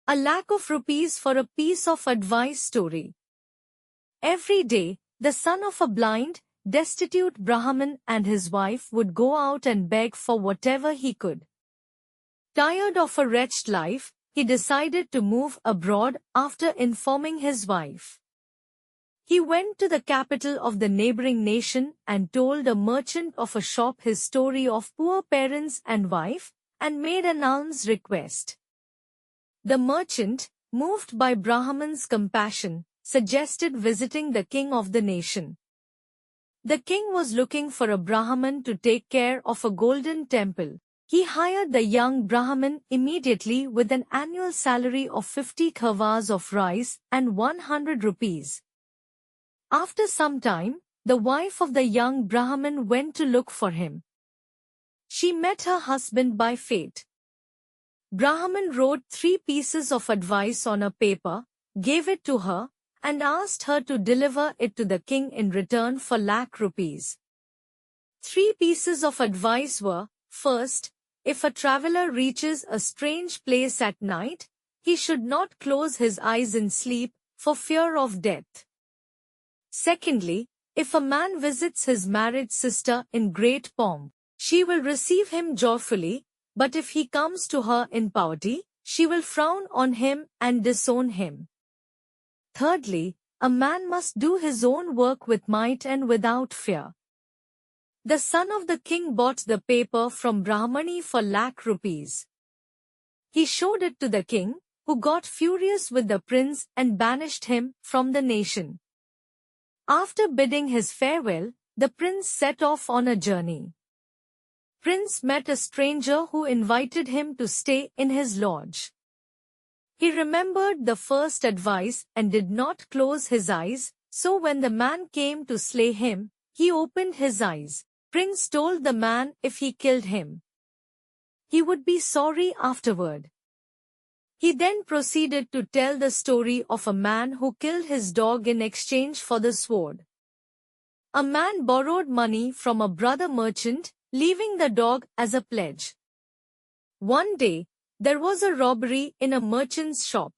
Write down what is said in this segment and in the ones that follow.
A lakh of rupees for a piece of advice story. Every day, the son of a blind, destitute Brahmin and his wife would go out and beg for whatever he could. Tired of a wretched life, he decided to move abroad after informing his wife. He went to the capital of the neighboring nation and told a merchant of a shop his story of poor parents and wife, and made an alms request. The merchant, moved by Brahman's compassion, suggested visiting the king of the nation. The king was looking for a Brahmin to take care of a golden temple. He hired the young Brahmin immediately with an annual salary of 50 khawas of rice and 100 rupees. After some time, the wife of the young Brahmin went to look for him. She met her husband by fate. Brahmin wrote 3 pieces of advice on a paper, gave it to her, and asked her to deliver it to the king in return for lakh rupees. 3 pieces of advice were, first, if a traveler reaches a strange place at night, he should not close his eyes in sleep, for fear of death. Secondly, if a man visits his married sister in great pomp, she will receive him joyfully, but if he comes to her in poverty, she will frown on him and disown him. Thirdly, a man must do his own work with might and without fear. The son of the king bought the paper from Brahmani for lakh rupees. He showed it to the king, who got furious with the prince and banished him from the nation. After bidding his farewell, the prince set off on a journey. Prince met a stranger who invited him to stay in his lodge. He remembered the first advice and did not close his eyes, so when the man came to slay him, he opened his eyes. Prince told the man if he killed him, he would be sorry afterward. He then proceeded to tell the story of a man who killed his dog in exchange for the sword. A man borrowed money from a brother merchant, leaving the dog as a pledge. One day, there was a robbery in a merchant's shop.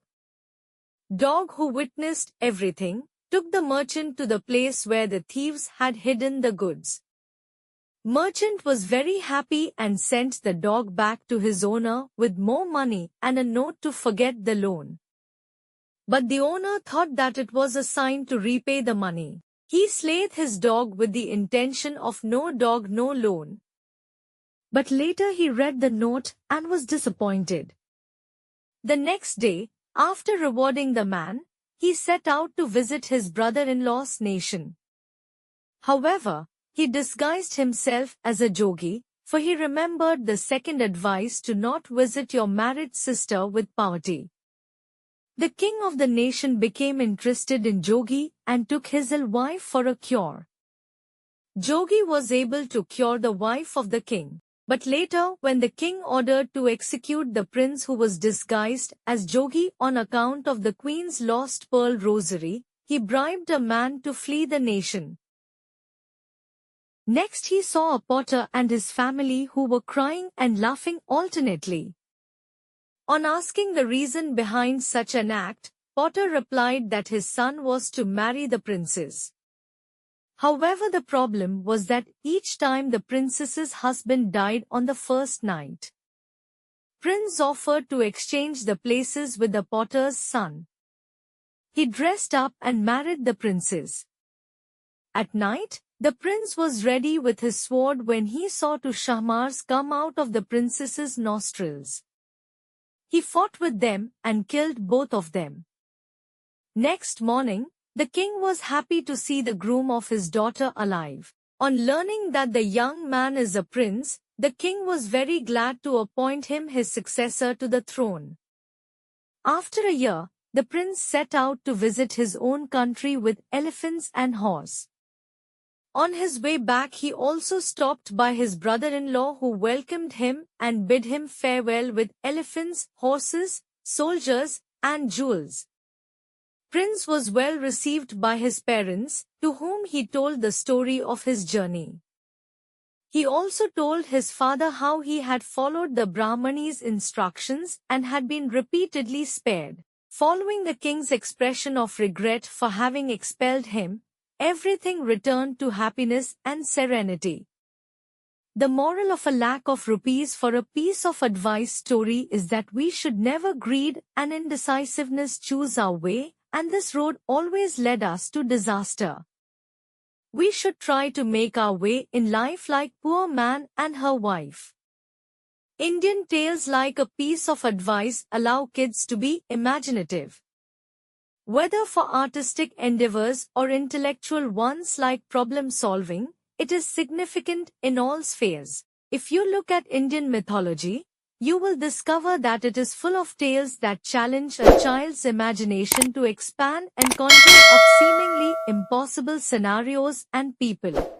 Dog, who witnessed everything, took the merchant to the place where the thieves had hidden the goods. Merchant was very happy and sent the dog back to his owner with more money and a note to forget the loan. But the owner thought that it was a sign to repay the money. He slayed his dog with the intention of no dog, no loan. But later he read the note and was disappointed. The next day, after rewarding the man, he set out to visit his brother-in-law's nation. However, he disguised himself as a jogi, for he remembered the second advice to not visit your married sister with poverty. The king of the nation became interested in Jogi and took his ill wife for a cure. Jogi was able to cure the wife of the king. But later, when the king ordered to execute the prince who was disguised as Jogi on account of the queen's lost pearl rosary, he bribed a man to flee the nation. Next he saw a potter and his family who were crying and laughing alternately. On asking the reason behind such an act, Potter replied that his son was to marry the princess. However, the problem was that each time the princess's husband died on the first night. Prince offered to exchange the places with the potter's son. He dressed up and married the princess. At night, the prince was ready with his sword when he saw 2 shahmars come out of the princess's nostrils. He fought with them and killed both of them. Next morning, the king was happy to see the groom of his daughter alive. On learning that the young man is a prince, the king was very glad to appoint him his successor to the throne. After a year, the prince set out to visit his own country with elephants and horse. On his way back he also stopped by his brother-in-law who welcomed him and bid him farewell with elephants, horses, soldiers, and jewels. Prince was well received by his parents, to whom he told the story of his journey. He also told his father how he had followed the Brahmani's instructions and had been repeatedly spared. Following the king's expression of regret for having expelled him, everything returned to happiness and serenity. The moral of a lack of rupees for a piece of advice story is that we should never greed and indecisiveness choose our way, and this road always led us to disaster. We should try to make our way in life like Poor Man and Her Wife. Indian tales like a piece of advice allow kids to be imaginative. Whether for artistic endeavors or intellectual ones like problem solving, it is significant in all spheres. If you look at Indian mythology, you will discover that it is full of tales that challenge a child's imagination to expand and conjure up seemingly impossible scenarios and people.